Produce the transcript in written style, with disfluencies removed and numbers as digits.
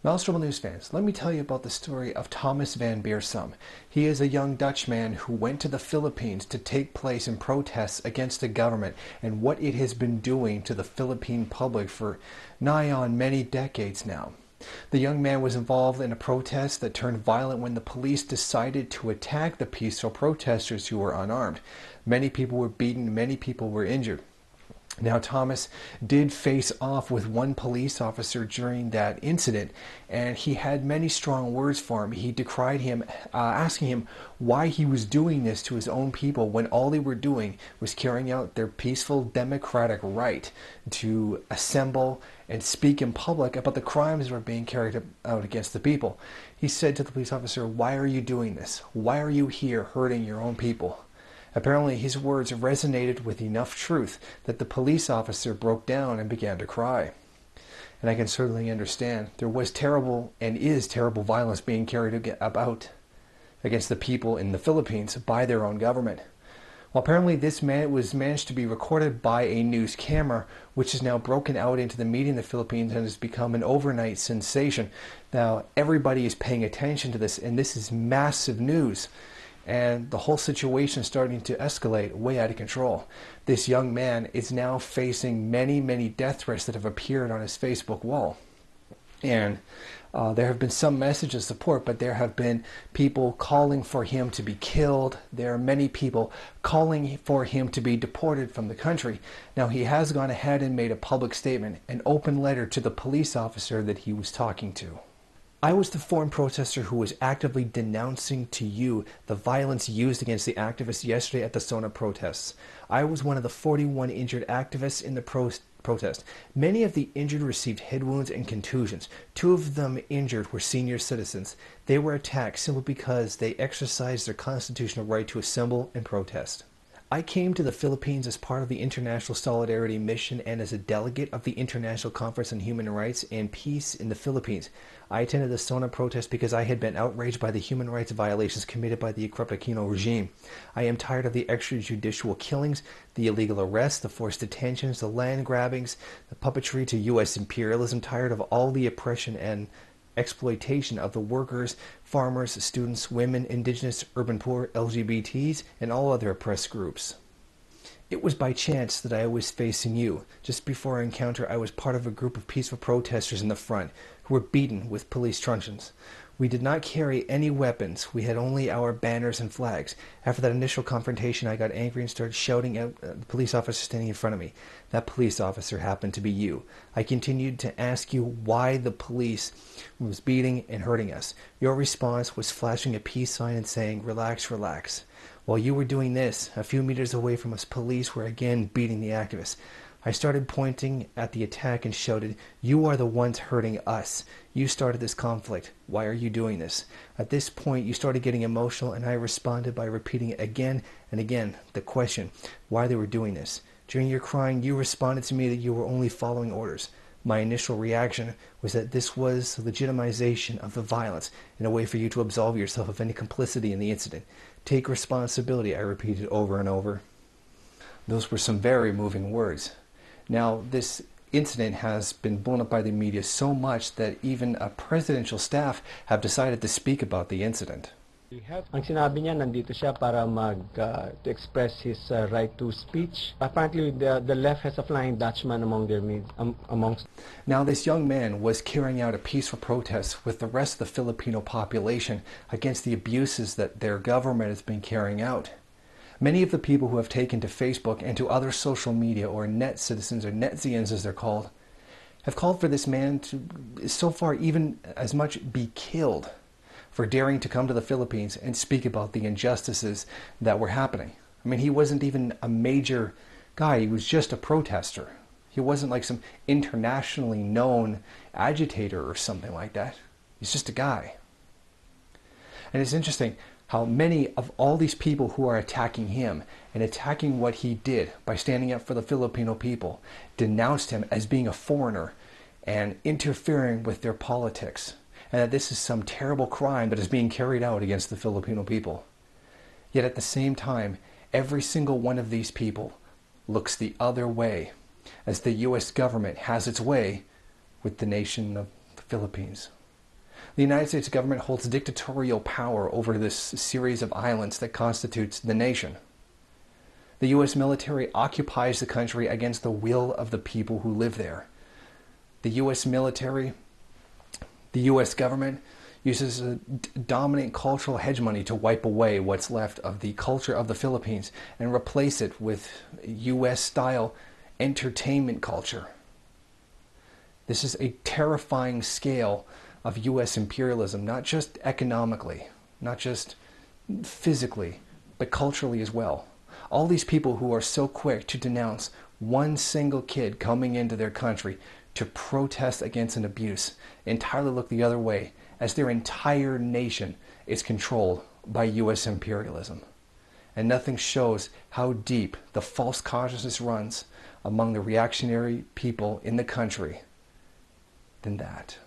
Maoist News fans, let me tell you about the story of Thomas van Beersum. He is a young Dutchman who went to the Philippines to take place in protests against the government and what it has been doing to the Philippine public for nigh on many decades now. The young man was involved in a protest that turned violent when the police decided to attack the peaceful protesters who were unarmed. Many people were beaten, many people were injured. Now, Thomas did face off with one police officer during that incident, and he had many strong words for him. He decried him, asking him why he was doing this to his own people when all they were doing was carrying out their peaceful democratic right to assemble and speak in public about the crimes that were being carried out against the people. He said to the police officer, "Why are you doing this? Why are you here hurting your own people?" Apparently, his words resonated with enough truth that the police officer broke down and began to cry. And I can certainly understand. There was terrible and is terrible violence being carried about against the people in the Philippines by their own government. Well, apparently this was managed to be recorded by a news camera, which is now broken out into the media in the Philippines and has become an overnight sensation. Now, everybody is paying attention to this, and this is massive news. And the whole situation is starting to escalate way out of control. This young man is now facing many, many death threats that have appeared on his Facebook wall. And there have been some messages of support, but there have been people calling for him to be killed. There are many people calling for him to be deported from the country. Now, he has gone ahead and made a public statement, an open letter to the police officer that he was talking to. "I was the foreign protester who was actively denouncing to you the violence used against the activists yesterday at the SONA protests. I was one of the 41 injured activists in the protest. Many of the injured received head wounds and contusions. 2 of them injured were senior citizens. They were attacked simply because they exercised their constitutional right to assemble and protest. I came to the Philippines as part of the International Solidarity Mission and as a delegate of the International Conference on Human Rights and Peace in the Philippines. I attended the SONA protest because I had been outraged by the human rights violations committed by the corrupt Aquino regime. I am tired of the extrajudicial killings, the illegal arrests, the forced detentions, the land grabbings, the puppetry to U.S. imperialism, tired of all the oppression and exploitation of the workers, farmers, students, women, indigenous, urban poor, LGBTs, and all other oppressed groups. It was by chance that I was facing you. Just before our encounter, I was part of a group of peaceful protesters in the front who were beaten with police truncheons. We did not carry any weapons. We had only our banners and flags. After that initial confrontation, I got angry and started shouting at the police officer standing in front of me. That police officer happened to be you. I continued to ask you why the police was beating and hurting us. Your response was flashing a peace sign and saying, "Relax, relax." While you were doing this, a few meters away from us, police were again beating the activists. I started pointing at the attack and shouted, "You are the ones hurting us. You started this conflict. Why are you doing this?" At this point, you started getting emotional, and I responded by repeating again and again the question, why they were doing this. During your crying, you responded to me that you were only following orders. My initial reaction was that this was legitimization of the violence and a way for you to absolve yourself of any complicity in the incident. Take responsibility, I repeated over and over. Those were some very moving words. Now, this incident has been blown up by the media so much that even a presidential staff have decided to speak about the incident. Ang sinabi niya, nandito siya para to express his right to speech. Apparently, the left has a Flying Dutchman amongst. Now, this young man was carrying out a peaceful protest with the rest of the Filipino population against the abuses that their government has been carrying out. Many of the people who have taken to Facebook and to other social media, or net citizens, or netzians as they're called, have called for this man to, so far, even as much be killed for daring to come to the Philippines and speak about the injustices that were happening. I mean, he wasn't even a major guy. He was just a protester. He wasn't like some internationally known agitator or something like that. He's just a guy. And it's interesting how many of all these people who are attacking him and attacking what he did by standing up for the Filipino people denounced him as being a foreigner and interfering with their politics, and that this is some terrible crime that is being carried out against the Filipino people. Yet at the same time, every single one of these people looks the other way as the U.S. government has its way with the nation of the Philippines. The United States government holds dictatorial power over this series of islands that constitutes the nation. The U.S. military occupies the country against the will of the people who live there. The U.S. military, the U.S. government, uses a dominant cultural hegemony to wipe away what's left of the culture of the Philippines and replace it with U.S.-style entertainment culture. This is a terrifying scale of U.S. imperialism, not just economically, not just physically, but culturally as well. All these people who are so quick to denounce one single kid coming into their country to protest against an abuse entirely look the other way, as their entire nation is controlled by U.S. imperialism. And nothing shows how deep the false consciousness runs among the reactionary people in the country than that.